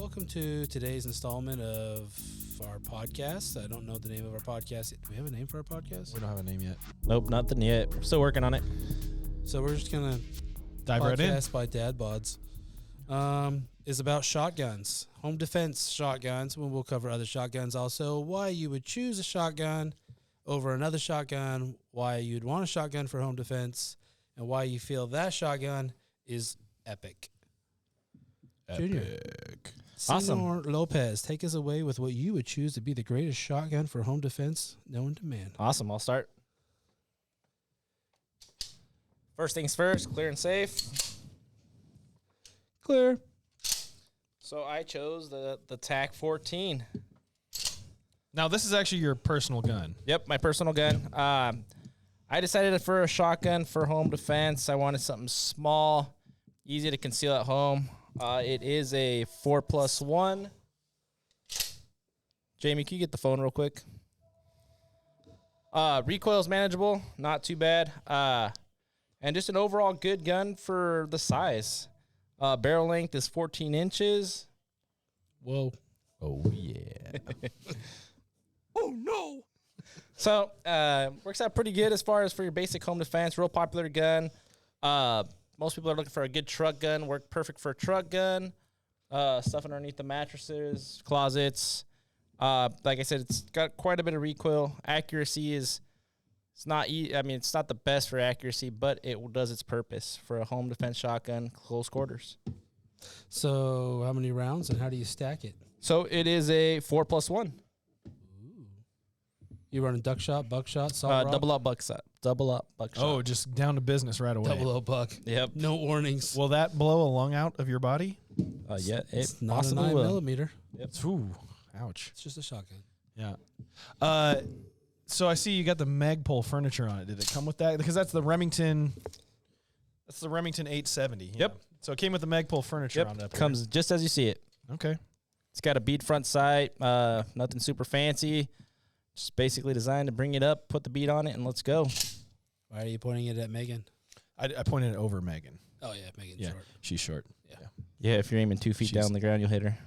Welcome to today's installment of our podcast. I don't know the name of our podcast. Do we have a name for our podcast? We don't have a name yet. Nope, nothing yet. We're still working on it. So we're just going to Dive right in. podcast by Dad Bods. Is about shotguns, home defense shotguns. We'll cover other shotguns also. Why you would choose a shotgun over another shotgun, why you'd want a shotgun for home defense, and why you feel that shotgun is epic. Junior. Awesome. Senor Lopez, take us away with what you would choose to be the greatest shotgun for home defense known to man. Awesome. I'll start. First things first, clear and safe. Clear. So I chose the TAC 14. Now, this is actually your personal gun. Yep, my personal gun. I decided for a shotgun for home defense. I wanted something small, easy to conceal at home. It is a 4+1. Jamie, can you get the phone real quick? Recoil is manageable, not too bad. And just an overall good gun for the size. Barrel length is 14 inches. Whoa. Oh, yeah. Oh, no. So, works out pretty good as far as for your basic home defense. Real popular gun. Most people are looking for a good truck gun. Work perfect for a truck gun. Stuff underneath the mattresses, closets. Like I said, it's got quite a bit of recoil. Accuracy is... It's not the best for accuracy, but it does its purpose for a home defense shotgun, close quarters. So how many rounds and how do you stack it? So it is a 4+1. Ooh. You running duck shot, buckshot, salt rock? Double up buckshot. Double up buckshot. Oh, just down to business right away. Double O buck. Yep. No warnings. Will that blow a lung out of your body? Yeah, it It's not a possibly 9 will. millimeter. Yep. Ooh, ouch. It's just a shotgun. Yeah. So I see you got the Magpul furniture on it. Did it come with that? Because that's the Remington. That's the Remington 870. Yep. Yeah. So it came with the Magpul furniture on it. Comes just as you see it. Okay. It's got a bead front sight. Nothing super fancy. Just basically designed to bring it up, put the bead on it, and let's go. Why are you pointing it at Megan? I pointed it over Megan. Oh, yeah, Megan's Yeah, short. she's short. Yeah, if you're aiming 2 feet down the ground, you'll hit her.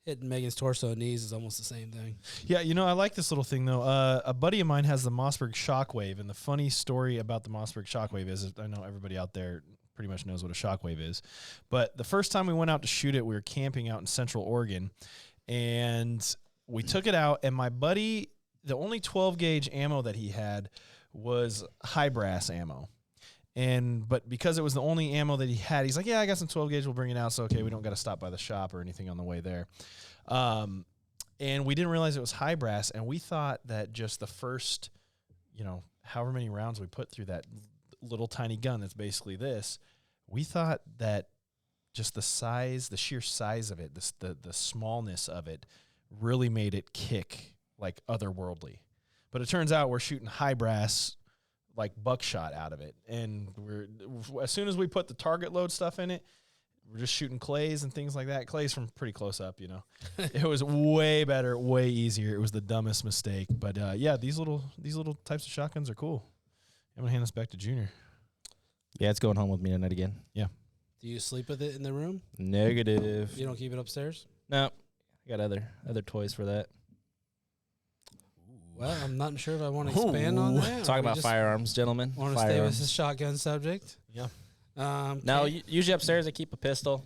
Hitting Megan's torso and knees is almost the same thing. Yeah, I like this little thing, though. A buddy of mine has the Mossberg Shockwave, and the funny story about the Mossberg Shockwave is, I know everybody out there pretty much knows what a shockwave is, but the first time we went out to shoot it, we were camping out in Central Oregon, and we took it out, and my buddy, the only 12-gauge ammo that he had was high brass ammo. But because it was the only ammo that he had, he's like, yeah, I got some 12 gauge. We'll bring it out. So, okay, we don't got to stop by the shop or anything on the way there. And we didn't realize it was high brass. And we thought that just the first, however many rounds we put through that little tiny gun that's basically this, we thought that just the size, the sheer size of it, the smallness of it really made it kick like otherworldly. But it turns out we're shooting high brass like buckshot out of it, and as soon as we put the target load stuff in it, we're just shooting clays and things like that. Clays from pretty close up, It was way better, way easier. It was the dumbest mistake, but yeah, these little types of shotguns are cool. I'm gonna hand this back to Junior. Yeah, it's going home with me tonight again. Yeah. Do you sleep with it in the room? Negative. You don't keep it upstairs? No, I got other toys for that. Well, I'm not sure if I want to expand on that. Talk about firearms, gentlemen. Want to stay with this shotgun subject? Yeah. No, usually upstairs I keep a pistol.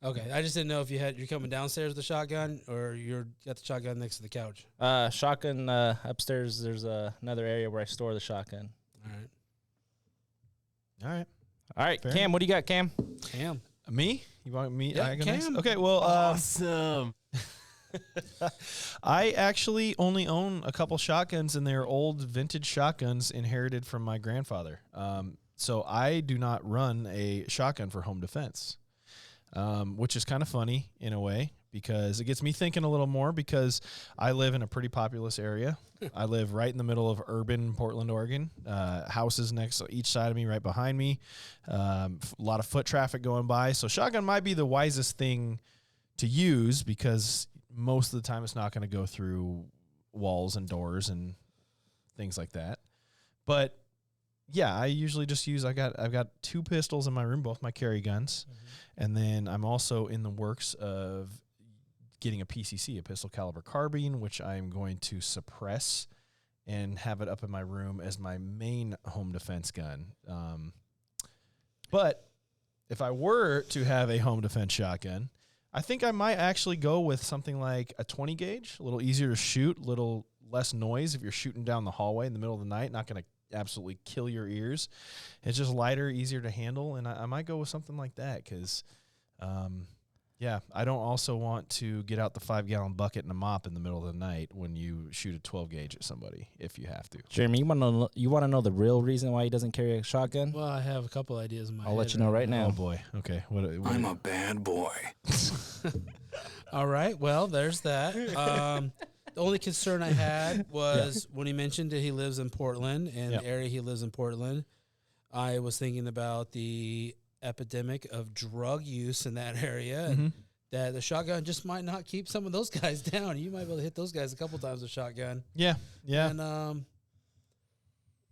Okay, I just didn't know if you're coming downstairs with the shotgun or you got the shotgun next to the couch. Shotgun upstairs. There's another area where I store the shotgun. All right. All right, Fair. Cam, what do you got, Cam? Cam. Me? You want me? Yeah, I go next? Cam. Okay. Well, Awesome. I actually only own a couple shotguns, and they're old vintage shotguns inherited from my grandfather. So I do not run a shotgun for home defense, which is kind of funny in a way because it gets me thinking a little more because I live in a pretty populous area. I live right in the middle of urban Portland, Oregon. Houses next to each side of me, right behind me. A lot of foot traffic going by. So shotgun might be the wisest thing to use because most of the time it's not going to go through walls and doors and things like that. But yeah, I usually just use. I've got 2 pistols in my room, both my carry guns, and then I'm also in the works of getting a PCC, a pistol caliber carbine, which I'm going to suppress and have it up in my room as my main home defense gun. But if I were to have a home defense shotgun, I think I might actually go with something like a 20 gauge, a little easier to shoot, a little less noise if you're shooting down the hallway in the middle of the night, not going to absolutely kill your ears. It's just lighter, easier to handle, and I might go with something like that because, yeah, I don't also want to get out the 5-gallon bucket and a mop in the middle of the night when you shoot a 12 gauge at somebody if you have to. Jeremy, you want to know the real reason why he doesn't carry a shotgun? Well, I have a couple ideas in my head. I'll let you know right now. Oh boy. Okay. What I'm a bad boy. All right. Well, there's that. The only concern I had was when he mentioned that he lives in Portland and the area he lives in Portland, I was thinking about the epidemic of drug use in that area and that the shotgun just might not keep some of those guys down. You might be able to hit those guys a couple times with a shotgun. Yeah. And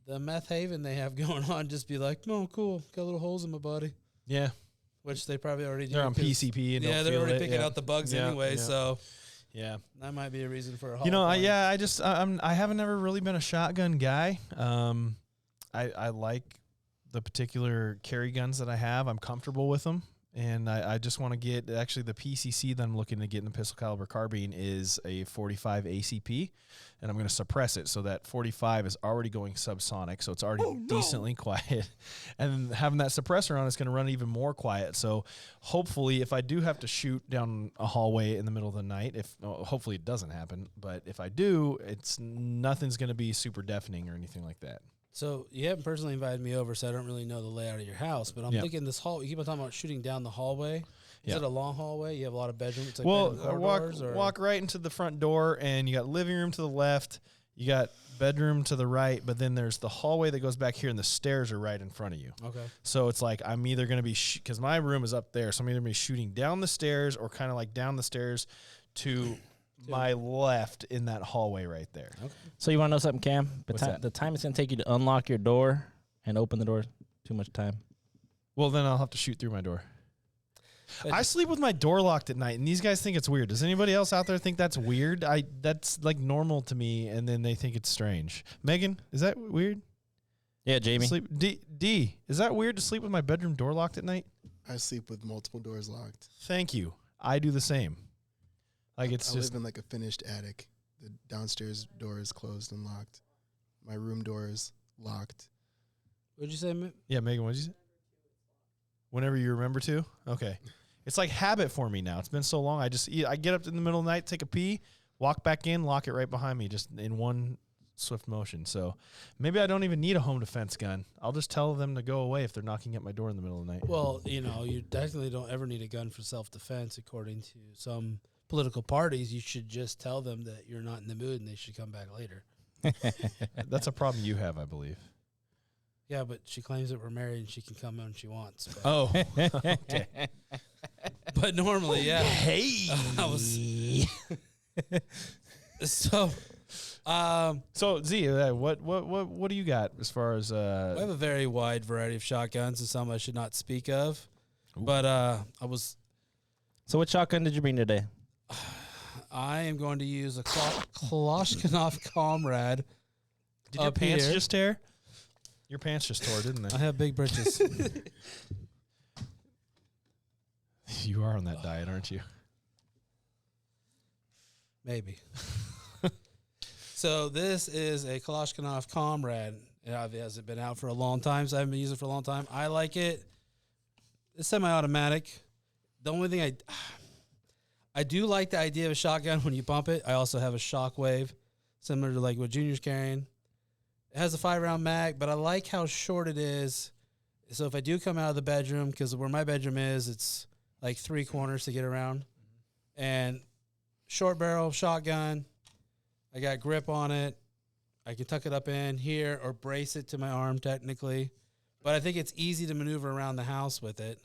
the meth haven they have going on just be like, oh, cool, got little holes in my body. Yeah. Which they probably already do. They're on PCP and they're already picking out the bugs anyway, so yeah, that might be a reason for a I haven't ever really been a shotgun guy. I like the particular carry guns that I have. I'm comfortable with them, and I just want to get, actually the PCC that I'm looking to get in the pistol caliber carbine is a 45 ACP, and I'm going to suppress it so that 45 is already going subsonic, so it's already decently quiet, and then having that suppressor on is going to run even more quiet. So hopefully, if I do have to shoot down a hallway in the middle of the night, hopefully it doesn't happen, but if I do, nothing's going to be super deafening or anything like that. So you haven't personally invited me over, so I don't really know the layout of your house. But I'm thinking this hall. You keep on talking about shooting down the hallway. Is it a long hallway? You have a lot of bedrooms. Like walk right into the front door, and you got living room to the left. You got bedroom to the right, but then there's the hallway that goes back here, and the stairs are right in front of you. Okay. So it's like I'm either going to be because my room is up there, so I'm either going to be shooting down the stairs or kind of like down the stairs to my left in that hallway right there. Okay. So you want to know something, Cam? The time it's going to take you to unlock your door and open the door, too much time. Well, then I'll have to shoot through my door. I sleep with my door locked at night, and these guys think it's weird. Does anybody else out there think that's weird? That's like normal to me, and then they think it's strange. Megan, is that weird? Yeah, Jamie. D, is that weird to sleep with my bedroom door locked at night? I sleep with multiple doors locked. Thank you. I do the same. Like I live in like a finished attic. The downstairs door is closed and locked. My room door is locked. What'd you say, Yeah, Megan, what'd you say? Whenever you remember to? Okay. It's like habit for me now. It's been so long. I get up in the middle of the night, take a pee, walk back in, lock it right behind me, just in one swift motion. So maybe I don't even need a home defense gun. I'll just tell them to go away if they're knocking at my door in the middle of the night. Well, you definitely don't ever need a gun for self-defense, according to some political parties. You should just tell them that you're not in the mood and they should come back later. That's a problem you have, I believe. Yeah, but she claims that we're married and she can come when she wants. But oh, okay. But normally, yeah. Hey. So Z, what do you got as far as? I have a very wide variety of shotguns and some I should not speak of. Ooh. But So what shotgun did you bring today? I am going to use a Kalashnikov Comrade. Did your pants just tear? Your pants just tore, didn't they? I have big britches. You are on that diet, aren't you? Maybe. So this is a Kalashnikov Comrade. It hasn't been out for a long time, so I haven't been using it for a long time. I like it. It's semi-automatic. The only thing I do like the idea of a shotgun when you pump it. I also have a shockwave, similar to like what Junior's carrying. It has a 5-round mag, but I like how short it is. So if I do come out of the bedroom, because where my bedroom is, it's like 3 corners to get around. And short barrel shotgun. I got grip on it. I can tuck it up in here or brace it to my arm technically. But I think it's easy to maneuver around the house with it.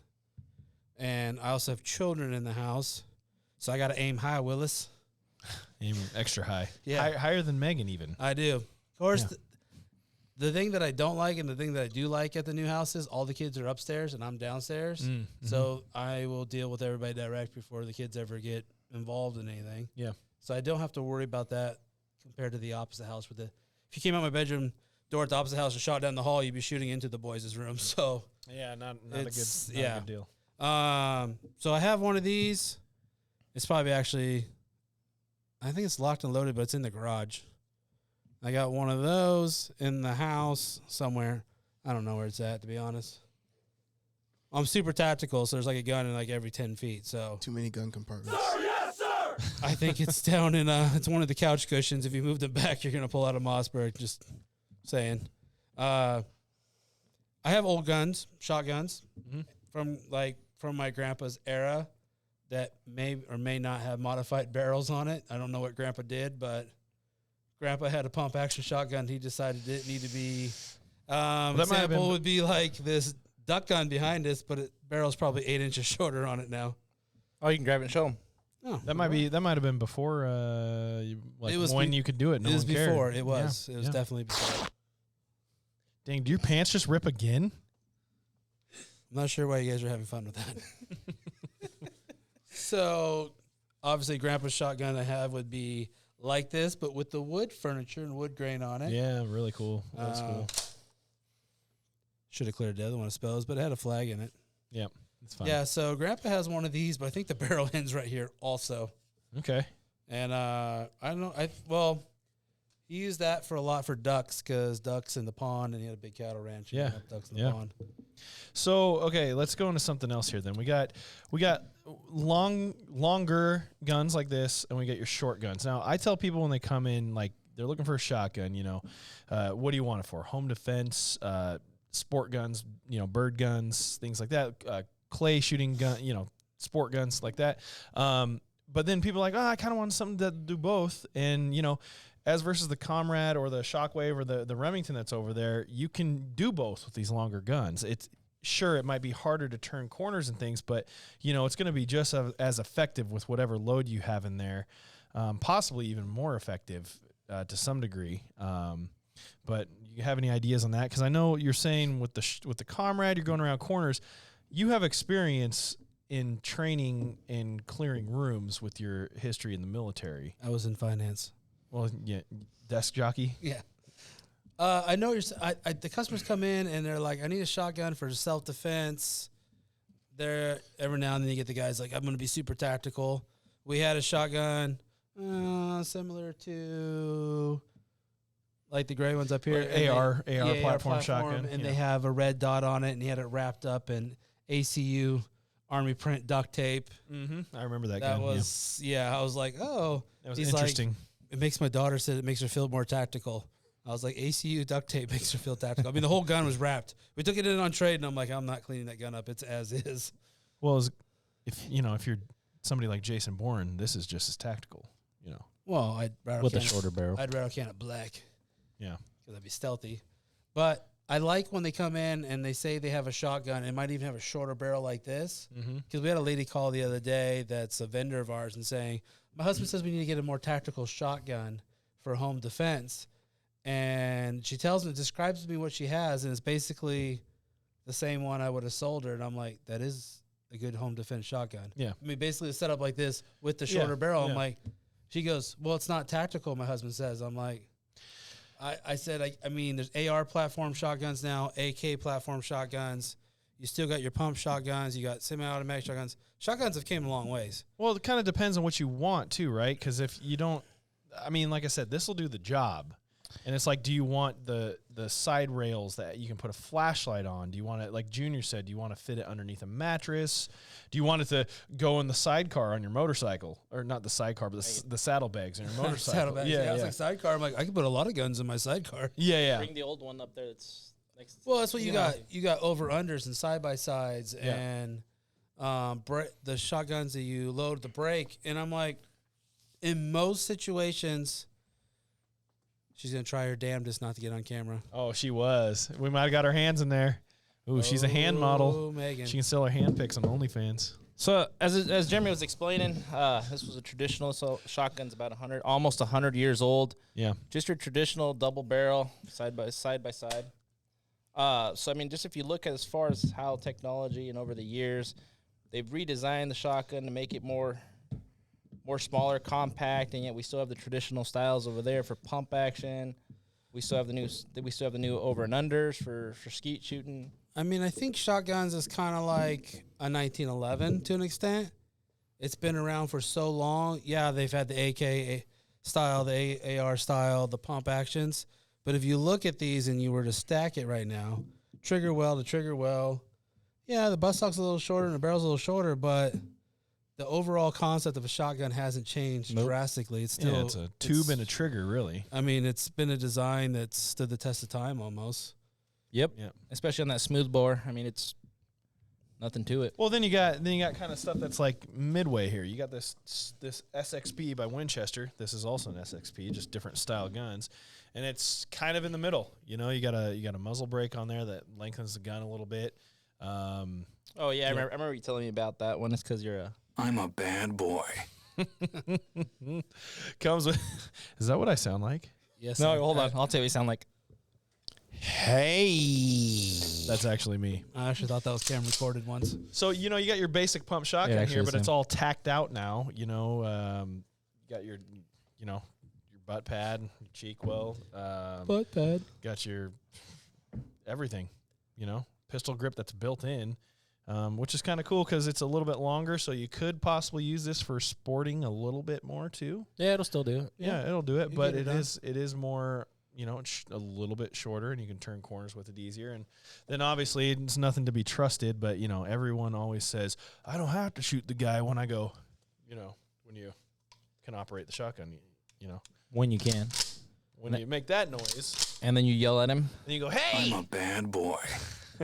And I also have children in the house. So I got to aim high, Willis. Aim extra high. Yeah. Higher than Megan even. I do. Of course, yeah. The thing that I don't like and the thing that I do like at the new house is all the kids are upstairs and I'm downstairs. So I will deal with everybody direct before the kids ever get involved in anything. Yeah. So I don't have to worry about that compared to the opposite house. If you came out my bedroom door at the opposite house and shot down the hall, you'd be shooting into the boys' room. So Yeah, not a good deal. So I have one of these. It's probably actually, I think it's locked and loaded, but it's in the garage. I got one of those in the house somewhere. I don't know where it's at, to be honest. I'm super tactical, so there's like a gun in like every 10 feet. So Too many gun compartments. Sir, yes, sir. I think it's down in it's one of the couch cushions. If you move them back, you're gonna pull out a Mossberg. Just saying. I have old guns, shotguns from my grandpa's era that may or may not have modified barrels on it. I don't know what Grandpa did, but Grandpa had a pump action shotgun. He decided it didn't need to be. Example would be like this duck gun behind us, but barrel's probably 8 inches shorter on it now. Oh, you can grab it and show them. Oh, That might have been before It was when you could do it. No it was one cared. before. It was. Yeah, It was definitely before. Dang, do your pants just rip again? I'm not sure why you guys are having fun with that. So, obviously, Grandpa's shotgun I have would be like this, but with the wood furniture and wood grain on it. Yeah, really cool. That's cool. Should have cleared the other one, I suppose, but it had a flag in it. Yep, it's fine. Yeah, so Grandpa has one of these, but I think the barrel ends right here also. Okay. And I don't know. He used that for a lot for ducks because ducks in the pond, and he had a big cattle ranch. And Yeah. ducks in the pond. So okay, let's go into something else here. Then we got longer guns like this, and we got your short guns. Now I tell people when they come in, like they're looking for a shotgun. What do you want it for? Home defense, sport guns, Byrd guns, things like that. Clay shooting gun, sport guns like that. But then people are like, I kind of want something to do both, and as versus the Comrade or the Shockwave or the Remington that's over there, you can do both with these longer guns. It's sure it might be harder to turn corners and things, but it's going to be just as effective with whatever load you have in there, possibly even more effective to some degree. But you have any ideas on that? Because I know you're saying with the Comrade, you're going around corners. You have experience in training and clearing rooms with your history in the military. I was in finance. Well, yeah, desk jockey. Yeah. I know the customers come in and they're like, I need a shotgun for self-defense. Every now and then you get the guys like, I'm going to be super tactical. We had a shotgun similar to like the gray ones up here. AR platform shotgun. And they have a red dot on it, and he had it wrapped up in ACU Army print duct tape. Mm-hmm. I remember that That gun. was, I was like, oh. That was He's interesting. Like, it makes my daughter said it makes her feel more tactical. I was like, ACU duct tape makes her feel tactical. I mean, the whole gun was wrapped. We took it in on trade, and I'm like, I'm not cleaning that gun up. It's as is. Well, if you're somebody like Jason Bourne, this is just as tactical. Well, I'd rather with a shorter barrel. I'd rather can it black. Yeah, because that'd be stealthy. But I like when they come in and they say they have a shotgun. It might even have a shorter barrel like this. Because we had a lady call the other day that's a vendor of ours and saying, my husband says we need to get a more tactical shotgun for home defense. And she describes to me what she has, and it's basically the same one I would have sold her. And I'm like, that is a good home defense shotgun. Yeah. I mean, basically it's set up like this with the shorter barrel. Yeah. I'm like, she goes, well, it's not tactical, my husband says. I'm like, I said, I mean, there's AR platform shotguns now, AK platform shotguns. You still got your pump shotguns. You got semi-automatic shotguns. Shotguns have came a long ways. Well, it kind of depends on what you want too, right? Because if you don't, I mean, like I said, this will do the job. And it's like, do you want the side rails that you can put a flashlight on? Do you want it, like Junior said, do you want to fit it underneath a mattress? Do you want it to go in the sidecar on your motorcycle? Or not the sidecar, but the saddlebags on your motorcycle. Saddlebags. Yeah, it's like sidecar. I'm like, I could put a lot of guns in my sidecar. Yeah. Bring the old one up there. That's next. Well, that's what you got. You got over-unders and side-by-sides and the shotguns that you load the brake. And I'm like, in most situations, she's going to try her damnedest not to get on camera. Oh, she was. We might have got our hands in there. Ooh, she's a hand model. Megan. She can sell her hand pics on OnlyFans. So as Jeremy was explaining, this was a traditional shotgun's about 100, almost 100 years old. Yeah. Just your traditional double barrel, side by side. So I mean, just if you look at as far as how technology and over the years, they've redesigned the shotgun to make it more smaller, compact, and yet we still have the traditional styles over there for pump action. We still have the new over and unders for skeet shooting. I mean, I think shotguns is kind of like a 1911 to an extent. It's been around for so long. Yeah, they've had the AK style, the AR style, the pump actions. But if you look at these and you were to stack it right now, trigger well to trigger well, yeah, the buttstock's a little shorter and the barrel's a little shorter, but the overall concept of a shotgun hasn't changed drastically. It's still it's a tube and a trigger, really. I mean, it's been a design that's stood the test of time almost. Yep. Especially on that smooth bore. I mean, it's nothing to it. Well, then you got kind of stuff that's like midway here. You got this SXP by Winchester. This is also an SXP, just different style guns, and it's kind of in the middle. You know, you got a muzzle brake on there that lengthens the gun a little bit. Oh yeah, I remember you telling me about that one. It's because I'm a bad boy. Comes with. Is that what I sound like? Yes. No, hold on. I'll tell you what you sound like. Hey, that's actually me. I actually thought that was camera recorded once. So you know, you got your basic pump shotgun here, but it's all tacked out now. You know, you got your butt pad, your cheek well, Butt pad. got your everything. You know, pistol grip that's built in, which is kind of cool because it's a little bit longer, so you could possibly use this for sporting a little bit more too. Yeah, it'll still do it. Yeah, it'll do it, but it is more. You know, it's a little bit shorter, and you can turn corners with it easier. And then obviously it's nothing to be trusted, but, you know, everyone always says, I don't have to shoot the guy when I go, you know, when you can operate the shotgun, you know. When you can. When you make that noise. And then you yell at him. And you go, hey! I'm a bad boy.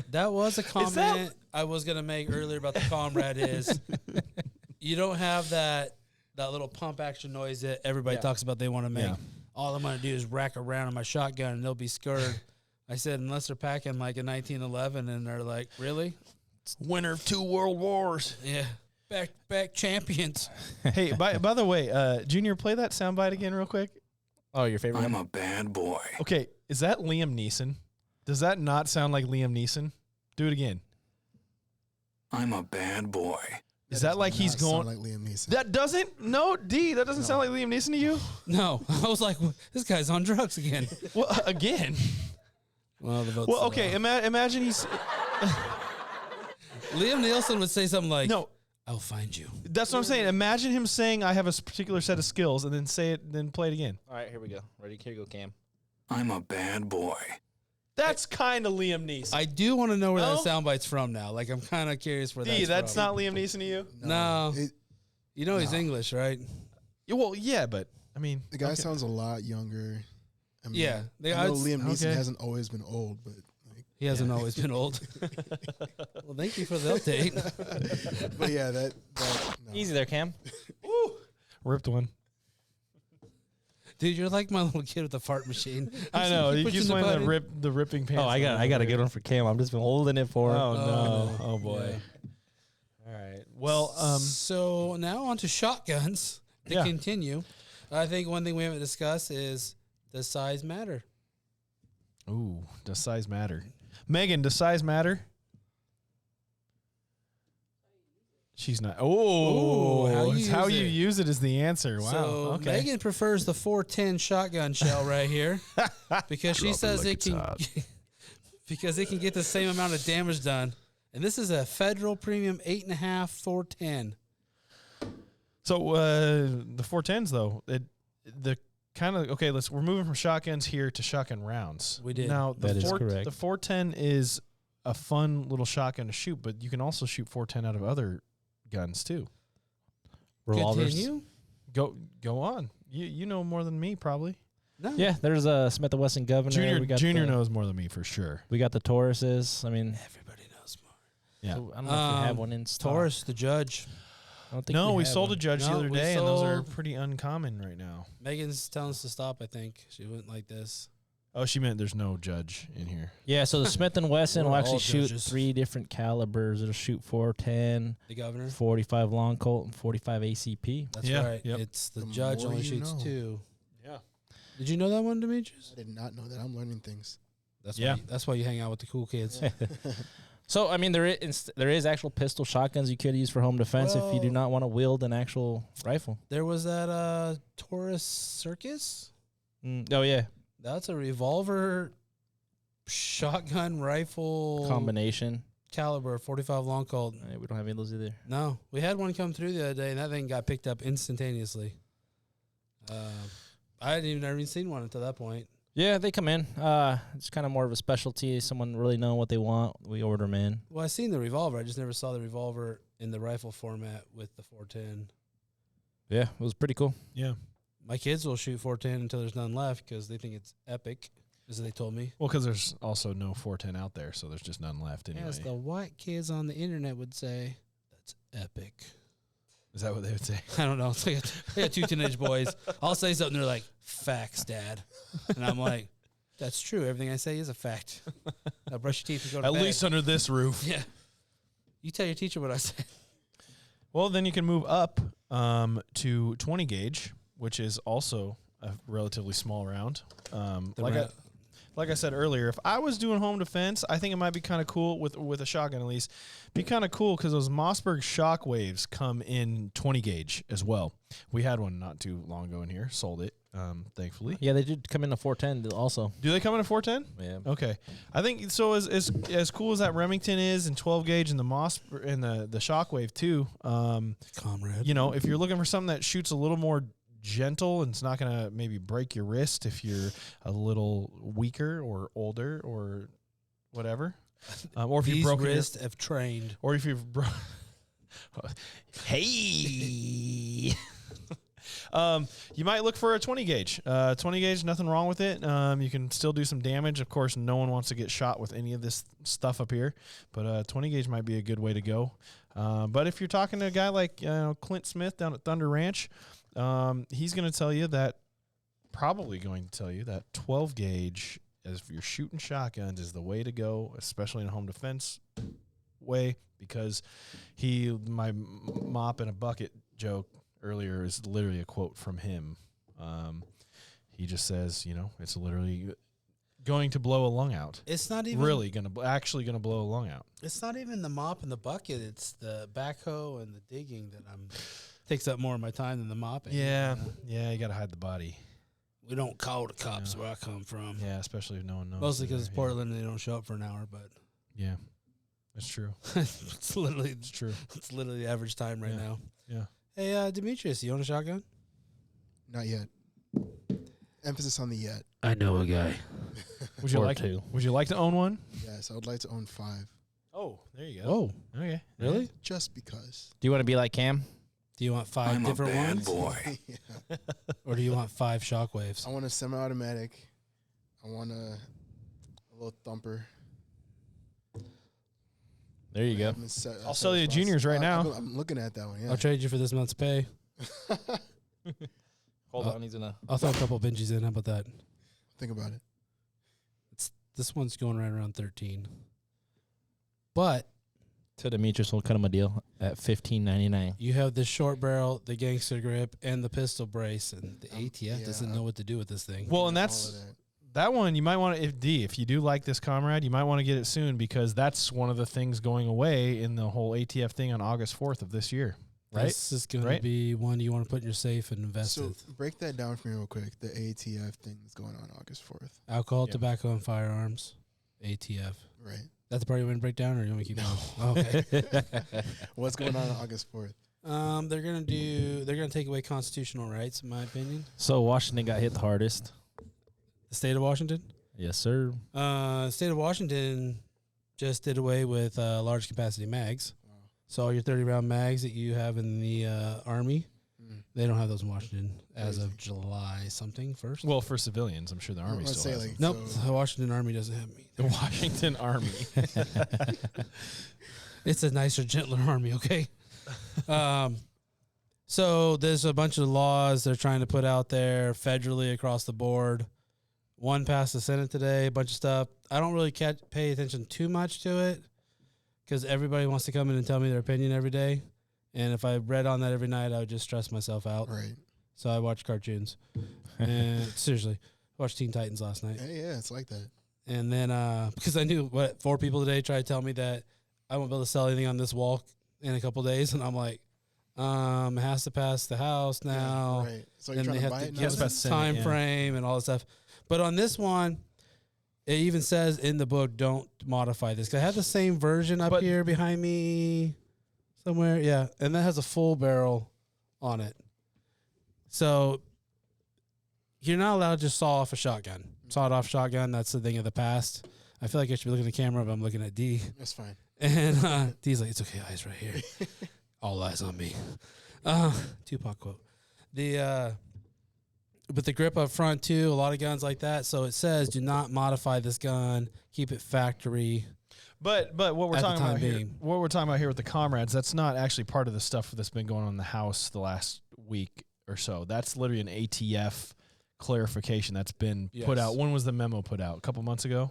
That was a comment I was going to make earlier about the comrade is you don't have that little pump action noise that everybody talks about they want to make. Yeah. All I'm going to do is rack around on my shotgun and they'll be scared. I said, unless they're packing like a 1911 and they're like, really? Winner of 2 world wars. Yeah. Back champions. Hey, by the way, Junior, play that soundbite again real quick. Oh, your favorite I'm one? a bad boy. Okay, is that Liam Neeson? Does that not sound like Liam Neeson? Do it again. I'm a bad boy. Is that like he's going? Like Liam Neeson. That doesn't. No, D. That doesn't sound like Liam Neeson to you. No. I was like, this guy's on drugs again. Well, again. Well, the vote's Well, still okay. out. Imagine he's. Liam Nielsen would say something like, No, I'll find you. that's what I'm saying. Imagine him saying, "I have a particular set of skills," and then say it, then play it again. All right, here we go. Ready? Here you go, Cam. I'm a bad boy. That's kind of Liam Neeson. I do want to know where No? that soundbite's from now. Like, I'm kind of curious where D. that's That's from. not Liam Neeson to you. No. It, You know he's English, right? Yeah, well, yeah, but I mean, the guy okay. sounds a lot younger. I mean, Yeah. I know Liam Neeson okay. hasn't always been old, but like, He hasn't always been old. Well, thank you for the update. but yeah, that no. Easy there, Cam. ripped one. Dude, you're like my little kid with the fart machine. I know. Keep He pushing keeps the playing button. the ripping pants. Oh, I got a good one for Cam. I've just been holding it for him. Oh no! no. Oh boy! Yeah. All right. Well, So now on to shotguns. To Yeah. continue, I think one thing we haven't discussed is does size matter? ooh, does size matter? Megan, does size matter? She's not. Oh, Ooh, how you use it is the answer. Wow. So okay. Megan prefers the 410 shotgun shell right here because she says it can because it can get the same amount of damage done. And this is a Federal Premium 8.5 410. So the 410s though, the kind of okay. We're moving from shotguns here to shotgun rounds. We did. Now That is correct. The 410 is a fun little shotgun to shoot, but you can also shoot 410 out of other guns too. Revolvers. Continue? Go on. You know more than me probably. No. Yeah, there's a Smith & Wesson Governor. We got Junior the, knows more than me for sure. We got the Tauruses. I mean, Everybody knows more. Yeah. so I don't know if we have one in stock. Taurus, the judge. I don't think No, we have sold one. a judge the No, other we day, and those are sold- pretty uncommon right now. Megan's telling us to stop, I think. She went like this. Oh, she meant there's no judge in here. Yeah, so the Smith & Wesson will We're actually all shoot judges. 3 different calibers. It'll shoot 410, The governor. 45 long Colt, and 45 ACP. That's Yeah, right. yep. It's the The judge more only you shoots know. 2. Yeah. Did you know that one, Demetrius? I did not know that. I'm learning things. That's Yeah. that's why you hang out with the cool kids. So, I mean, there is actual pistol shotguns you could use for home defense if you do Well- not want to wield an actual rifle. There was that Taurus Circus. Oh, yeah. That's a revolver, shotgun, rifle Combination. caliber, 45 long Colt. We don't have any of those either. No, we had one come through the other day, and that thing got picked up instantaneously. I hadn't even seen one until that point. Yeah, they come in. It's kind of more of a specialty. Someone really know what they want. We order them in. Well, I seen the revolver. I just never saw the revolver in the rifle format with the 410. Yeah, it was pretty cool. Yeah. My kids will shoot 410 until there's none left because they think it's epic, as they told me. Well, because there's also no 410 out there, so there's just none left anyway. As the white kids on the internet would say, that's epic. Is that what they would say? I don't know. It's like I got 2 teenage boys. I'll say something, they're like, facts, Dad. And I'm like, that's true. Everything I say is a fact. Now brush your teeth and go to At bed. least under this roof. Yeah. You tell your teacher what I said. Well, then you can move up to 20 gauge, which is also a relatively small round. Like I said earlier, if I was doing home defense, I think it might be kind of cool with a shotgun at least. Be kind of cool because those Mossberg shockwaves come in 20 gauge as well. We had one not too long ago in here, sold it, thankfully. Yeah, they did come in a 410 also. Do they come in a 410? Yeah. Okay, I think so. As cool as that Remington is and 12 gauge and the and the shockwave too. Comrade. You know, if you're looking for something that shoots a little more gentle and it's not going to maybe break your wrist if you're a little weaker or older or whatever, or if These you've broken wrists have trained. or if you've hey. You might look for a 20 gauge. 20 gauge, nothing wrong with it. You can still do some damage. Of course, no one wants to get shot with any of this stuff up here, but 20 gauge might be a good way to go. But if you're talking to a guy like Clint Smith down at Thunder Ranch, he's going to tell you that 12 gauge, as if you're shooting shotguns, is the way to go, especially in a home defense way, because my mop in a bucket joke earlier is literally a quote from him. He just says, it's literally going to blow a lung out. It's not even Really actually going to blow a lung out. It's not even the mop and the bucket. It's the backhoe and the digging that takes up more of my time than the mopping. Yeah, you got to hide the body. We don't call the cops where I come from. Yeah, especially if no one knows. Mostly because it's Yeah. Portland and they don't show up for an hour, but Yeah, that's true. it's literally It's true. the average time right Yeah. now. Yeah. Hey, Demetrius, you own a shotgun? Not yet. Emphasis on the yet. I know a guy. Would you Or like two. Would you like to own one? Yes, I would like to own 5. Oh, there you go. Oh, Okay. really? Just because. Do you want to be like Cam? Do you want 5 I'm a different bad ones? boy. Yeah. Or do you want 5 shockwaves? I want a semi-automatic. I want a little thumper. There you go. I'll sell you juniors right now. I'm looking at that one. Yeah. I'll trade you for this month's pay. Hold on, he's gonna. I'll throw a couple Benjis in. How about that? Think about it. This one's going right around 13. But To Demetrius, we'll cut him a deal at $15.99. you have the short barrel, the gangster grip, and the pistol brace, and the ATF yeah, doesn't know what to do with this thing. Well, and All that's of that. that one. You might want to, if you do like this, comrade, you might want to get it soon because that's one of the things going away in the whole ATF thing on August 4th of this year. Right? This is going Right? to be one you want to put in your safe and invest So in. break that down for me real quick. The ATF thing that's going on August 4th. Alcohol, Yeah. tobacco, and firearms. ATF. Right. That's the part you want to break down, or you want to keep going? Okay. What's going on August 4th? They're gonna take away constitutional rights, in my opinion. So Washington got hit the hardest. The state of Washington. Yes, sir. State of Washington just did away with large capacity mags. Wow. So all your 30-round mags that you have in the Army, Mm. they don't have those in Washington as Crazy. of July something 1st. Well, for civilians, I'm sure the Army Let's still say has like Nope, so- the Washington Army doesn't have me. them. The Washington Army. It's a nicer, gentler army, okay? So there's a bunch of laws they're trying to put out there federally across the board. One passed the Senate today, a bunch of stuff. I don't really pay attention too much to it because everybody wants to come in and tell me their opinion every day. And if I read on that every night, I would just stress myself out. Right. So I watch cartoons. And seriously, watched Teen Titans last night. Hey, yeah, it's like that. And then because I knew 4 people today tried to tell me that I won't be able to sell anything on this wall in a couple of days, and I'm like, it has to pass the House now. Yeah, right. So you're And trying they to have buy to it give now? us a time frame and all this stuff. But on this one, it even says in the book, don't modify this. 'Cause I have the same version up here behind me somewhere. Yeah, and that has a full barrel on it. So you're not allowed to just saw off a shotgun. Sawed-off shotgun, that's the thing of the past. I feel like I should be looking at the camera, but I'm looking at D. That's fine. And D's like, it's okay, eyes right here. All eyes on me. Tupac quote. With the grip up front, too, a lot of guns like that. So it says, do not modify this gun. Keep it factory. But what we're At the talking about time here, being. what we're talking about here with the comrades, that's not actually part of the stuff that's been going on in the House the last week or so. That's literally an ATF clarification that's been put Yes. out. When was the memo put out? A couple months ago.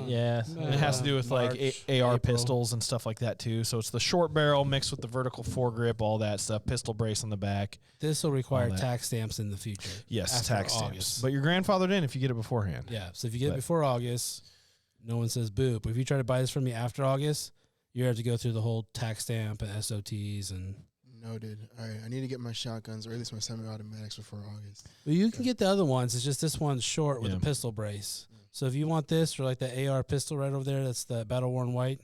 Yeah. And it has to do with like March, AR April. pistols and stuff like that too. So it's the short barrel mixed with the vertical foregrip, all that stuff. Pistol brace on the back. This will require All that. tax stamps in the future. Yes, After tax stamps. August. But you're grandfathered in if you get it beforehand. Yeah, so if you get it But- before August, no one says boo. But if you try to buy this from me after August, you have to go through the whole tax stamp and SOTs and. Noted. All right, I need to get my shotguns, or at least my semi-automatics, before August. Well, you can get the other ones. It's just this one's short with Yeah. a pistol brace. So if you want this or like the AR pistol right over there, that's the battle worn white.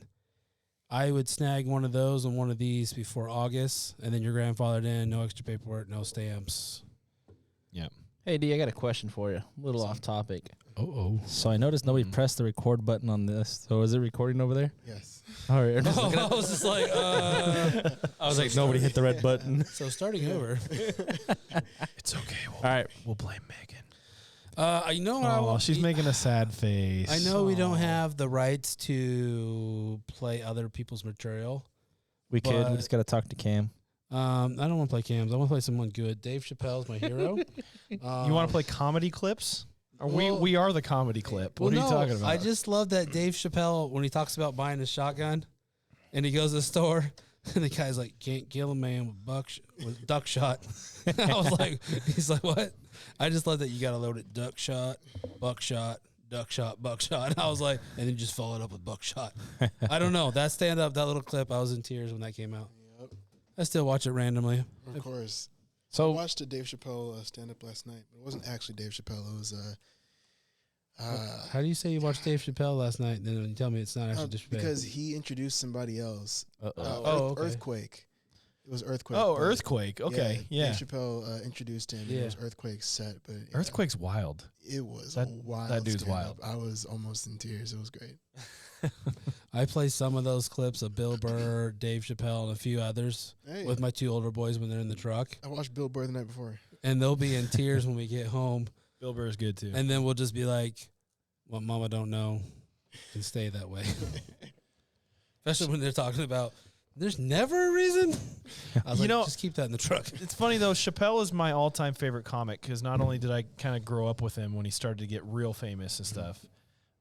I would snag one of those and one of these before August, and then you're grandfathered in. No extra paperwork, no stamps. Hey, D, I got a question for you. A little off topic. Oh, So I noticed nobody pressed the record button on this. So is it recording over there? Yes. All right. I'm just looking I at- was just like, I was like, nobody hit the red button. so starting over. It's okay. All right. We'll blame Megan. You know what I Oh, want? she's making a sad face. I know we don't have the rights to play other people's material. We could. But- We just got to talk to Cam. I don't want to play cams. I want to play someone good. Dave Chappelle's my hero. You want to play comedy clips? Or well- we are the comedy clip. What are you talking about? I just love that Dave Chappelle, when he talks about buying a shotgun and he goes to the store and the guy's like, can't kill a man with duck shot. I was like, he's like, what? I just love that you got to load it duck shot, buckshot, duck shot, buckshot. I was like, and then just follow it up with buckshot. I don't know. That stand up, that little clip, I was in tears when that came out. Yep. I still watch it randomly. Of course. I So watched a Dave Chappelle stand-up last night. But it wasn't actually Dave Chappelle. It was How do you say you watched Dave Chappelle last night? And then you tell me it's not actually Dave Chappelle. because he introduced somebody else. okay. Earthquake. It was Earthquake. Oh, but- Earthquake. Okay. Yeah. Dave Chappelle introduced him. Yeah. It was Earthquake's set, but yeah, Earthquake's wild. It was That- wild. that dude's stand-up. wild. I was almost in tears. It was great. I play some of those clips of Bill Burr, Dave Chappelle, and a few others Hey, with my 2 older boys when they're in the truck. I watched Bill Burr the night before. And they'll be in tears when we get home. Bill Burr is good too. And then we'll just be like, what Mama don't know can stay that way. Especially when they're talking about, there's never a reason. I was You like, know- just keep that in the truck. It's funny though. Chappelle is my all-time favorite comic because not only did I kind of grow up with him when he started to get real famous and stuff,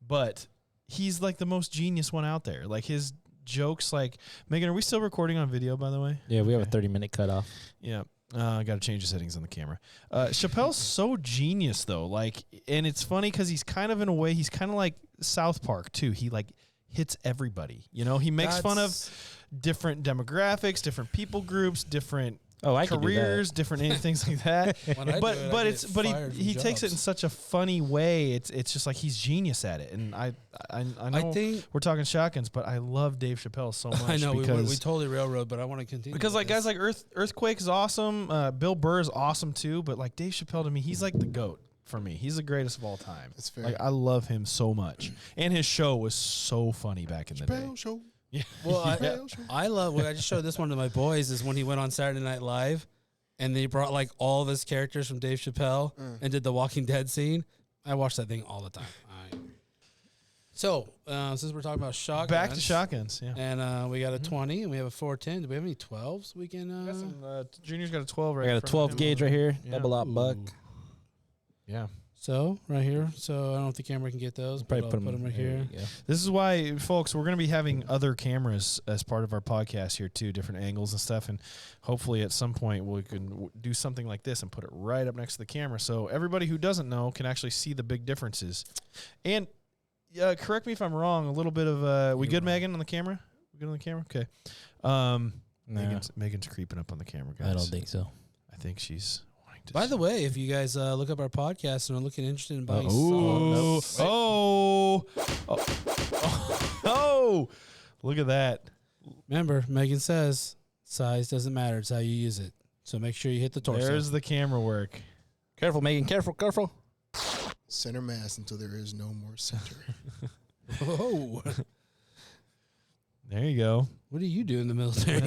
but he's like the most genius one out there. Like his jokes. Like Megan, are we still recording on video? By the way. yeah, we have a Okay. 30-minute cutoff. Yeah. I got to change the settings on the camera. Chappelle's so genius though. Like, and it's funny because he's kind of in a way he's kind of like South Park too. He like hits everybody. You know, he makes fun of different demographics, different people groups, different Oh, I could do that. careers, different things like that. When I do but it, I but get it's but fired he from takes it jobs. in such a funny way. It's just like he's genius at it. And I know I think we're talking shotguns, but I love Dave Chappelle so much. I know we because totally railroad, but I want to continue because with like guys this. like Earthquake is awesome. Bill Burr is awesome too. But like Dave Chappelle to me, he's like the GOAT for me. He's the greatest of all time. That's fair. Like I love him so much, and his show was so funny back in the day. Chappelle Show. Yeah. Well, Chappelle Show. I love. I just showed this one to my boys. Is when he went on Saturday Night Live, and they brought like all of his characters from Dave Chappelle and did the Walking Dead scene. I watch that thing all the time. So since we're talking about shotguns, Back to shotguns. Yeah. and we got a 20 and we have a 410. Do we have any 12s? We can. Got some, Junior's got a 12 right. I got in a front 12 of him. gauge right here, Yeah. double out buck. Yeah. So right here. So I don't know if the camera can get those, but I'll put them right here. This is why, folks, we're going to be having other cameras as part of our podcast here too, different angles and stuff, and hopefully at some point we can do something like this and put it right up next to the camera, so everybody who doesn't know can actually see the big differences. And correct me if I'm wrong. A little bit of we good, Megan, on the camera? We good on the camera? Okay. Megan's creeping up on the camera, guys. I don't think so. I think she's. By the way, if you guys look up our podcast and are looking interested in buying look at that. remember, Megan says size doesn't matter. It's how you use it. So make sure you hit the torso. There's the camera work. Careful, Megan. Careful. Center mass until there is no more center. Whoa. There you go. What do you do in the military?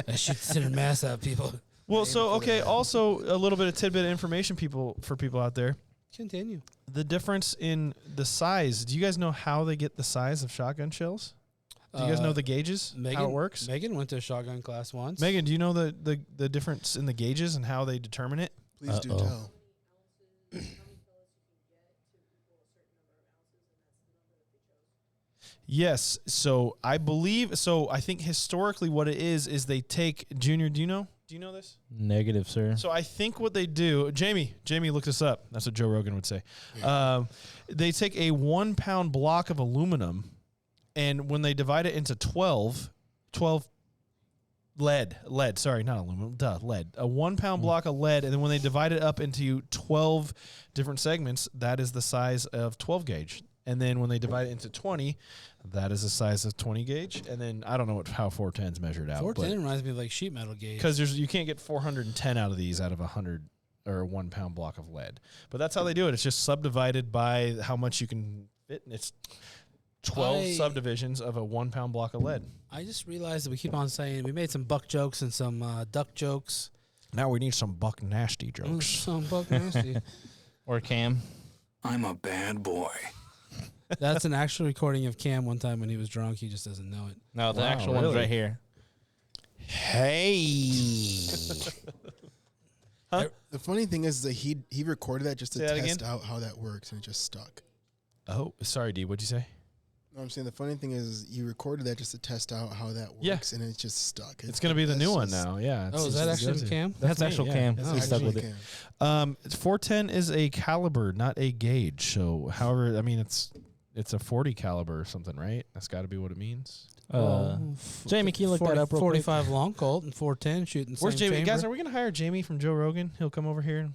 I shoot center mass out people. Well, so, okay, also a little bit of tidbit of information for people out there. Continue. The difference in the size. Do you guys know how they get the size of shotgun shells? Do you guys know the gauges, how it works? Megan went to a shotgun class once. Megan, do you know the difference in the gauges and how they determine it? Please do tell. Yes. So I think historically what it is they take, Junior, do you know this? Negative, sir. So I think what they do, Jamie, look this up. That's what Joe Rogan would say. They take a 1 pound block of aluminum, and when they divide it into 12 lead, sorry, not aluminum, lead. A 1 pound block of lead, and then when they divide it up into 12 different segments, that is the size of 12 gauge. And then when they divide it into 20, that is the size of 20 gauge. And then I don't know how 410's measured out. 410 reminds me of like sheet metal gauge. Because you can't get 410 out of these out of 100 or a 1 pound block of lead. But that's how they do it. It's just subdivided by how much you can fit. And it's 12 subdivisions of a 1 pound block of lead. I just realized that we keep on saying we made some buck jokes and some duck jokes. Now we need some buck nasty jokes. Some buck nasty. Or Cam. I'm a bad boy. That's an actual recording of Cam one time when he was drunk. He just doesn't know it. No, the Wow, actual one's really? right here. Hey. The funny thing is that he recorded that just to Say that test again? out how that works, and it just stuck. Oh, sorry, D. What'd you say? No, I'm saying the funny thing is you recorded that just to test out how that works, Yeah. and it just stuck. It's going to be the new one now. Yeah. Oh, is that actually Cam? That's me, actual yeah. Cam. That's He me. stuck with it. 410 is a caliber, not a gauge. So, however, I mean, it's a 40 caliber or something, right? That's got to be what it means. Jamie, can you look that up real quick? 45 long Colt and 410 shooting the Where's same Jamie? chamber. Guys, are we going to hire Jamie from Joe Rogan? He'll come over here.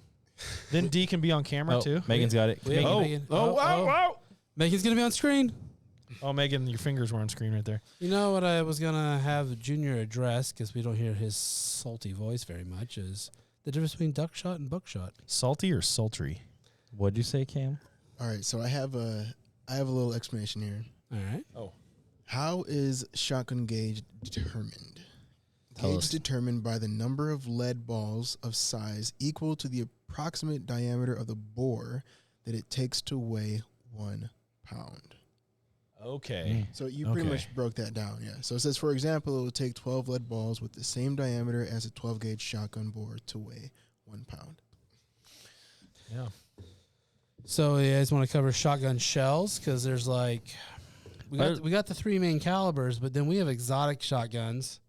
Then D can be on camera, too. Megan's got it. Yeah, Megan. Wow. Megan's going to be on screen. Oh, Megan, your fingers were on screen right there. You know what I was going to have Junior address, because we don't hear his salty voice very much, is the difference between duck shot and buckshot. Salty or sultry? What'd you say, Cam? All right, so I have a little explanation here. All right. Oh. How is shotgun gauge determined? Tell Gauge us. determined by the number of lead balls of size equal to the approximate diameter of the bore that it takes to weigh 1 pound. Okay. So you pretty Okay. much broke that down, yeah. So it says, for example, it will take 12 lead balls with the same diameter as a 12 gauge shotgun bore to weigh 1 pound. Yeah. So you guys want to cover shotgun shells? Because there's like, we got the three main calibers, but then we have exotic shotguns,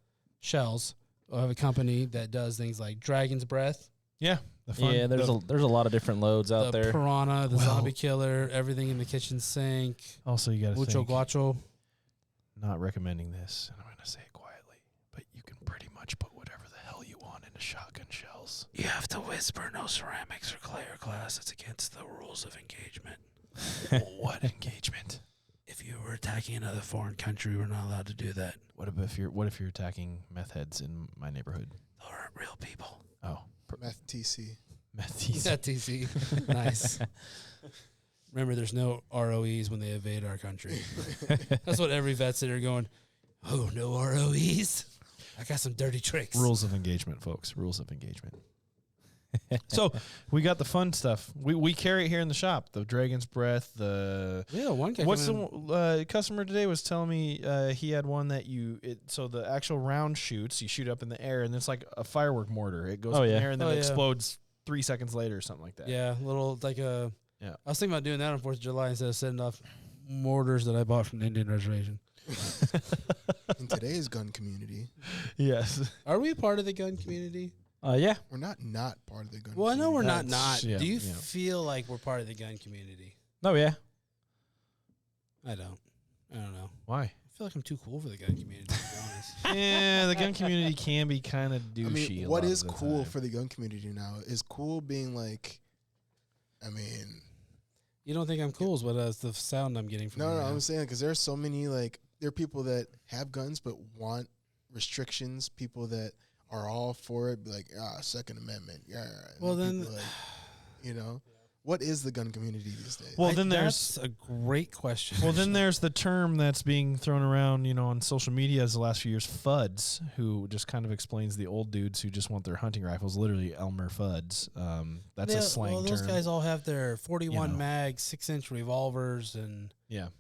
shells. We have a company that does things like Dragon's Breath, Yeah. The fun. Yeah, there's a lot of different loads out the there. Piranha, the Well- Zombie Killer, everything in the kitchen sink, Also, you got to Mucho think, Guacho. not recommending this, and I'm going to say it quietly, but you can pretty much put whatever the hell you want into shotgun shells. You have to whisper no ceramics or clay or glass. It's against the rules of engagement. What engagement? If you were attacking another foreign country, we're not allowed to do that. What if you're attacking meth heads in my neighborhood? Those aren't real people. Oh, Meth TC. meth teas. That TC. Nice. Remember, there's no ROEs when they invade our country. That's what every vet's sitting there going, oh, no ROEs? I got some dirty tricks. Rules of engagement, folks. Rules of engagement. So we got the fun stuff. We carry it here in the shop. The Dragon's Breath. Yeah, one guy. What's the customer today was telling me he had one that so the actual round shoots, you shoot up in the air, and it's like a firework mortar. It goes Oh, up in yeah. the air and then Oh, it yeah. explodes 3 seconds later or something like that. Yeah, little like a I was thinking about doing that on 4th of July instead of sending off mortars that I bought from the Indian Reservation. In today's gun community, Yes. Are we a part of the gun community? Yeah. we're not part of the gun Well, I know we're community. not. Yeah, Do you yeah. feel like we're part of the gun community? No, yeah. I don't know. Why? I feel like I'm too cool for the gun community, to be honest. Yeah, the gun community can be kind of I douchey. mean, a what lot is of the cool time. for the gun community now? Is cool being like, I mean, You don't think I'm cool is what the sound I'm getting from no, you no, right I'm now. saying because there's so many like there are people that have guns but want restrictions. People that are all for it, be like Second Amendment. Yeah. and Well, then, people, like, you know, what is the gun community these days? Well, then there's that's a great question. Well, then there's the term that's being thrown around, on social media as the last few years, FUDs, who just kind of explains the old dudes who just want their hunting rifles, literally Elmer FUDs. That's a slang well, those term. guys all have their 41 know. mag 6-inch revolvers and Yeah.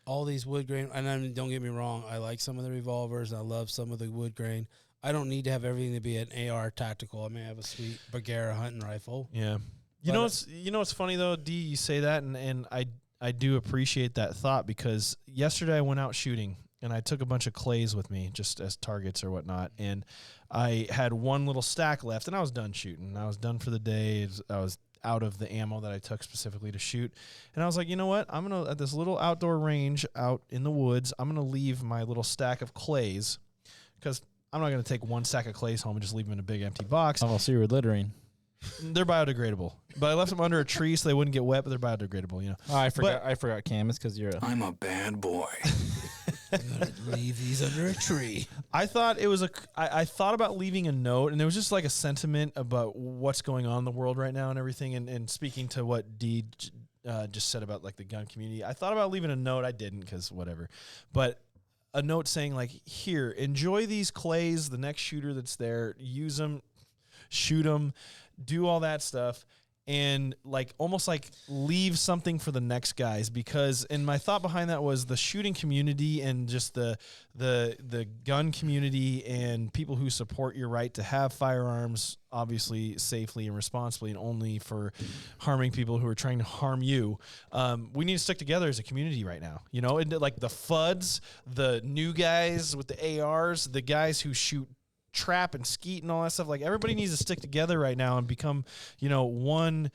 all these wood grain. And I mean, don't get me wrong, I like some of the revolvers. I love some of the wood grain. I don't need to have everything to be an AR tactical. I may have a sweet Bagheera hunting rifle. Yeah. But, You know what's funny though, D, you say that and I do appreciate that thought because yesterday I went out shooting and I took a bunch of clays with me just as targets or whatnot, and I had one little stack left and I was done shooting. I was done for the day. I was out of the ammo that I took specifically to shoot. And I was like, you know what? I'm going to, at this little outdoor range out in the woods, I'm going to leave my little stack of clays because I'm not going to take one stack of clays home and just leave them in a big empty box. Oh, so you were littering. They're biodegradable. But I left them under a tree so they wouldn't get wet, but they're biodegradable, Oh, I forgot, Cam. It's because you're I'm a bad boy. I'm going to leave these under a tree. I thought it was I thought about leaving a note, and there was just like a sentiment about what's going on in the world right now and everything. And speaking to what Dee just said about like the gun community, I thought about leaving a note. I didn't because whatever. But a note saying like, here, enjoy these clays. The next shooter that's there, use them, shoot them, do all that stuff. And like almost like leave something for the next guys, because and my thought behind that was the shooting community and just the gun community and people who support your right to have firearms, obviously safely and responsibly, and only for harming people who are trying to harm you. We need to stick together as a community right now, and like the FUDs, the new guys with the ARs, the guys who shoot trap and skeet and all that stuff. Like everybody needs to stick together right now and become, one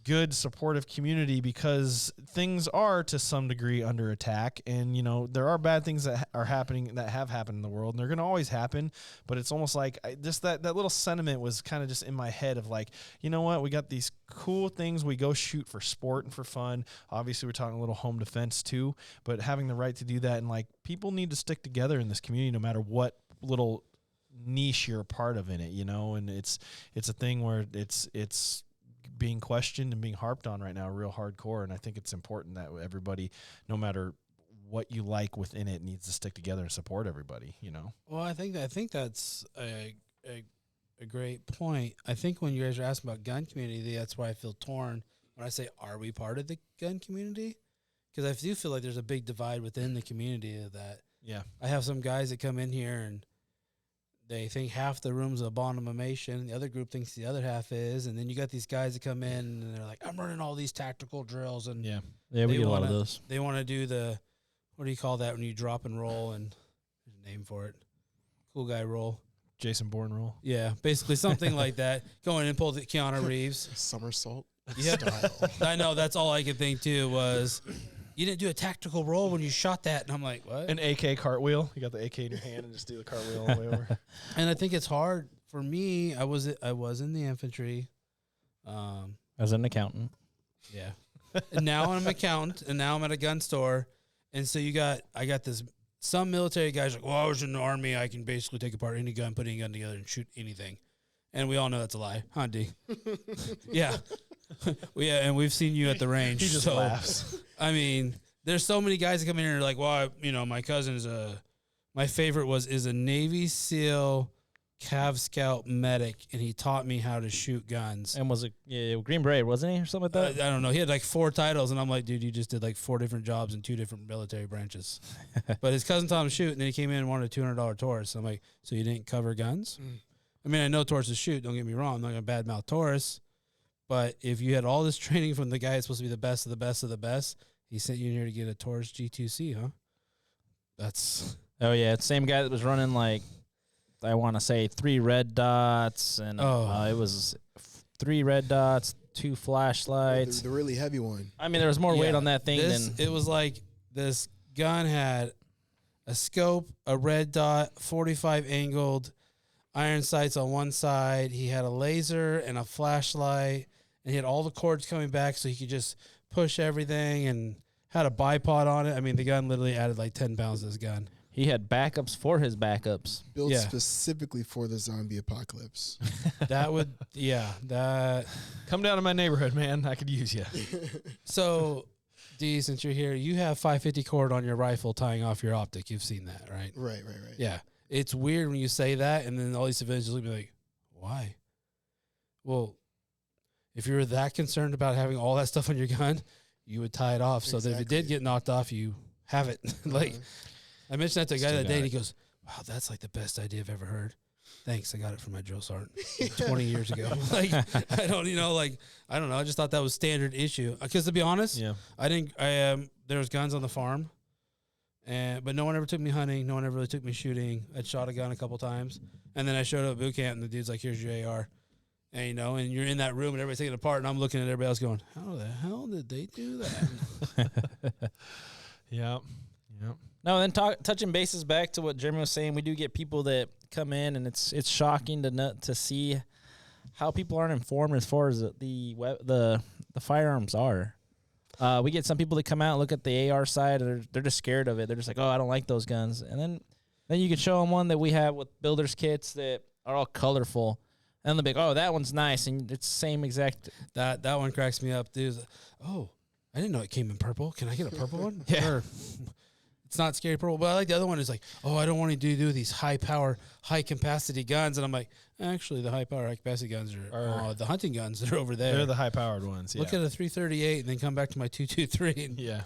good supportive community, because things are to some degree under attack, and there are bad things that are happening, that have happened in the world, and they're going to always happen. But it's almost like just that little sentiment was kind of just in my head of like, you know what, we got these cool things we go shoot for sport and for fun. Obviously we're talking a little home defense too, but having the right to do that, and like people need to stick together in this community no matter what little niche you're a part of in it, and it's a thing where it's being questioned and being harped on right now real hardcore. And I think it's important that everybody, no matter what you like within it, needs to stick together and support everybody, Well, I think that's a great point. I think when you guys are asking about gun community, that's why I feel torn when I say, are we part of the gun community? Because I do feel like there's a big divide within the community of that. Yeah. I have some guys that come in here and they think half the room's abomination, the other group thinks the other half is, and then you got these guys that come in and they're like, I'm running all these tactical drills, and Yeah. Yeah, we They get a lot of wanna- those. they want to do the, what do you call that when you drop and roll, and there's a name for it, cool guy roll. Jason Bourne rule. Yeah, basically something like that. Go in and pull the Keanu Reeves. Somersault Yep. style. I know, that's all I could think too was, you didn't do a tactical roll when you shot that, and I'm like, what? An AK cartwheel. You got the AK in your hand and just do the cartwheel all the way over. And I think it's hard for me. I was in the infantry. As an accountant. Yeah. And now I'm an accountant, and now I'm at a gun store. And so I got this, some military guys are like, well, I was in the Army. I can basically take apart any gun, put any gun together, and shoot anything. And we all know that's a lie. Huh, D? Yeah. Yeah, and we've seen you at the range. He just so, laughs. I mean, there's so many guys that come in here and are like, well, my cousin is my favorite is a Navy SEAL Cav Scout medic, and he taught me how to shoot guns. And was it Green Beret, wasn't he, or something like that? I don't know. He had like 4 titles, and I'm like, dude, you just did like 4 different jobs in 2 different military branches. But his cousin taught him to shoot, and then he came in and wanted a $200 Taurus. I'm like, so you didn't cover guns? I mean, I know Tauruses shoot. Don't get me wrong. I'm not going to badmouth Taurus. But if you had all this training from the guy that's supposed to be the best of the best of the best, he sent you in here to get a Taurus G2C, huh? That's Oh yeah, it's the same guy that was running like I want to say 3 red dots, and it was 3 red dots, 2 flashlights. The really heavy one. I mean, there was more weight on that thing than it was like this gun had a scope, a red dot, 45 angled, iron sights on one side. He had a laser and a flashlight, and he had all the cords coming back so he could just push everything, and had a bipod on it. I mean, the gun literally added like 10 pounds to this gun. he had backups for his backups. Built specifically for the zombie apocalypse. That would, that. Come down to my neighborhood, man. I could use you. So, D, since you're here, you have 550 cord on your rifle tying off your optic. You've seen that, right? Right. Yeah. It's weird when you say that, and then all these civilians will be like, why? Well, if you were that concerned about having all that stuff on your gun, you would tie it off so that if it did get knocked off, you have it. Like, I mentioned that to a guy that day, and he goes, wow, that's like the best idea I've ever heard. Thanks, I got it from my drill sergeant 20 years ago. Like, I don't know. I just thought that was standard issue. Because to be honest, there was guns on the farm, but no one ever took me hunting. No one ever really took me shooting. I'd shot a gun a couple times, and then I showed up at boot camp, and the dude's like, here's your AR. And, and you're in that room, and everybody's taking it apart, and I'm looking at everybody else going, how the hell did they do that? Yep. No, then touching bases back to what Jeremy was saying, we do get people that come in, and it's shocking to see how people aren't informed as far as the firearms are. We get some people that come out and look at the AR side, and they're just scared of it. They're just like, oh, I don't like those guns. And then you can show them one that we have with builders kits that are all colorful, and they'll be like, oh, that one's nice, and it's the same exact. That one cracks me up, dude. Oh, I didn't know it came in purple. Can I get a purple one? Yeah. Or, it's not scary purple, but I like the other one. Is like, oh, I don't want to do these high power, high capacity guns, and I'm like, actually, the high power, high capacity guns are the hunting guns that are over there. They're the high powered ones. Yeah. Look at a 338, and then come back to my 223. And Yeah.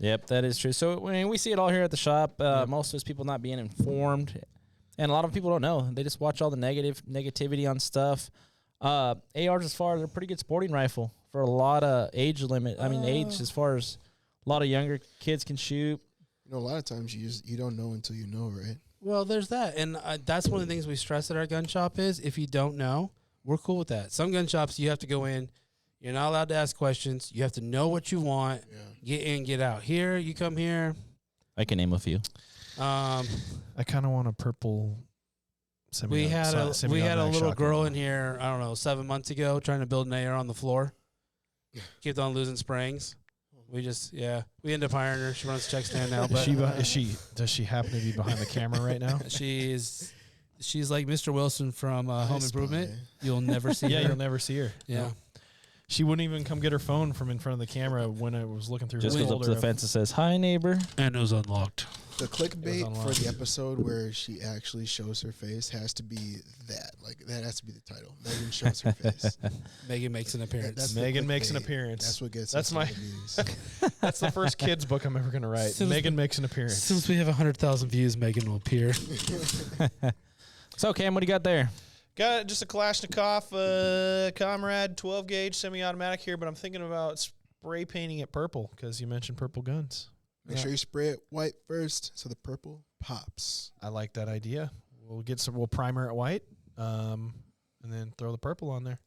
Yep, that is true. So we see it all here at the shop. Most of us people not being informed, and a lot of people don't know. They just watch all the negativity on stuff. ARs, as far as they're a pretty good sporting rifle for a lot of age limit. I mean, age as far as a lot of younger kids can shoot. A lot of times you don't know until you know, right? Well, there's that, and that's one of the things we stress at our gun shop is if you don't know, we're cool with that. Some gun shops you have to go in, you're not allowed to ask questions. You have to know what you want. Get in, get out. Here, you come here. I can name a few. I kind of want a purple. We had a little girl in here, I don't know, 7 months ago trying to build an AR on the floor. Kept on losing springs. We ended up hiring her. She runs check stand now. But does she happen to be behind the camera right now? She's like Mr. Wilson from Home Improvement. You'll never see her. Yeah, you'll never see her. Yeah. No. She wouldn't even come get her phone from in front of the camera when I was looking through Just her goes up to the fence and says, hi, neighbor. And it was unlocked. The clickbait for the episode where she actually shows her face has to be that. Like, that has to be the title. Megan shows her face. Megan makes an appearance. Megan makes an appearance. That's what gets That's us my views. That's the first kids book I'm ever going to write. Megan makes an appearance. Since we have 100,000 views, Megan will appear. So, Cam, what do you got there? Got just a Kalashnikov Comrade 12 gauge semi-automatic here, but I'm thinking about spray painting it purple because you mentioned purple guns. Make sure you spray it white first so the purple pops. I like that idea. We'll primer it white, and then throw the purple on there.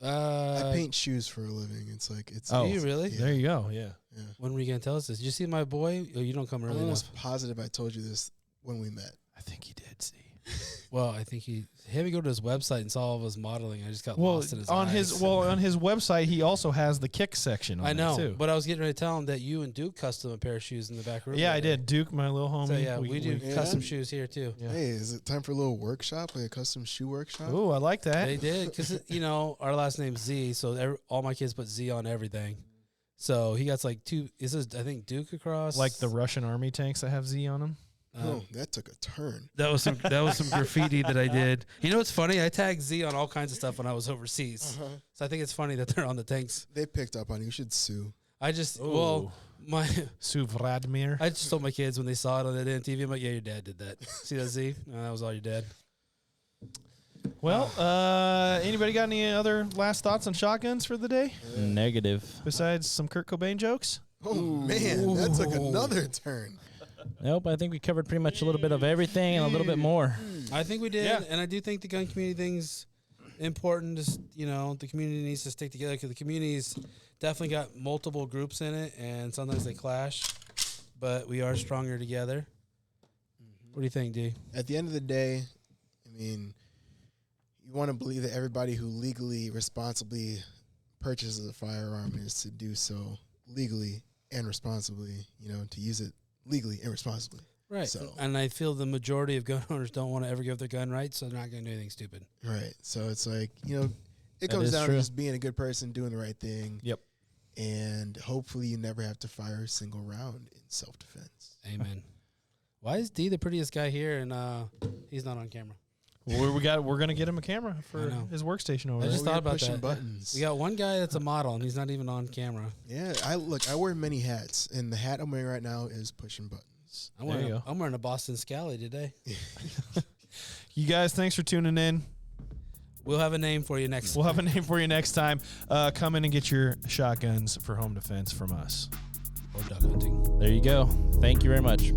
I paint shoes for a living. It's like it's. Do you really? There you go. Yeah. When were you gonna tell us this? Did you see my boy? Oh, you don't come early I'm enough. almost positive I told you this when we met. I think he did see. Well, I think he had me go to his website and saw all of his modeling. I just got lost in his eyes. On his website he also has the kick section on I know, too. but I was getting ready to tell him that you and Duke custom a pair of shoes in the back room. Yeah, I did. Duke, my little homie. So yeah, we do custom shoes here too. Yeah. Hey, is it time for a little workshop, like a custom shoe workshop? Ooh, I like that. They did because our last name's Z, so all my kids put Z on everything. So he got like two. This is I think Duke across like the Russian army tanks that have Z on them. Oh, that took a turn. That was some graffiti that I did. You know what's funny? I tagged Z on all kinds of stuff when I was overseas. So I think it's funny that they're on the tanks. They picked up on you. You should sue. I just Sue Vladimir. I just told my kids when they saw it on the TV, I'm like, yeah, your dad did that. See that Z? No, that was all your dad. Well, anybody got any other last thoughts on shotguns for the day Negative. besides some Kurt Cobain jokes? Oh man, that took another turn. Nope. I think we covered pretty much a little bit of everything and a little bit more. I think we did, Yeah. and I do think the gun community thing's important. Just the community needs to stick together because the community's definitely got multiple groups in it, and sometimes they clash. But we are stronger together. What do you think, D? At the end of the day, I mean, you want to believe that everybody who legally, responsibly purchases a firearm is to do so legally and responsibly, to use it legally and responsibly. Right. So- And I feel the majority of gun owners don't want to ever give their gun rights, so they're not going to do anything stupid. Right. So it's like, it That comes is down true. to just being a good person, doing the right thing. Yep. And hopefully you never have to fire a single round in self-defense. Amen. Why is D the prettiest guy here and he's not on camera? Well, we're gonna get him a camera for I know. his workstation over I there. just thought about pushing that. buttons. We got one guy that's a model and he's not even on camera. Yeah, I wear many hats, and the hat I'm wearing right now is pushing buttons. I'm There wearing, you a, go. I'm wearing a Boston Scally today. You guys, thanks for tuning in. We'll have a name for you next. We'll have a name for you next time. Come in and get your shotguns for home defense from us. Or duck hunting. There you go. Thank you very much.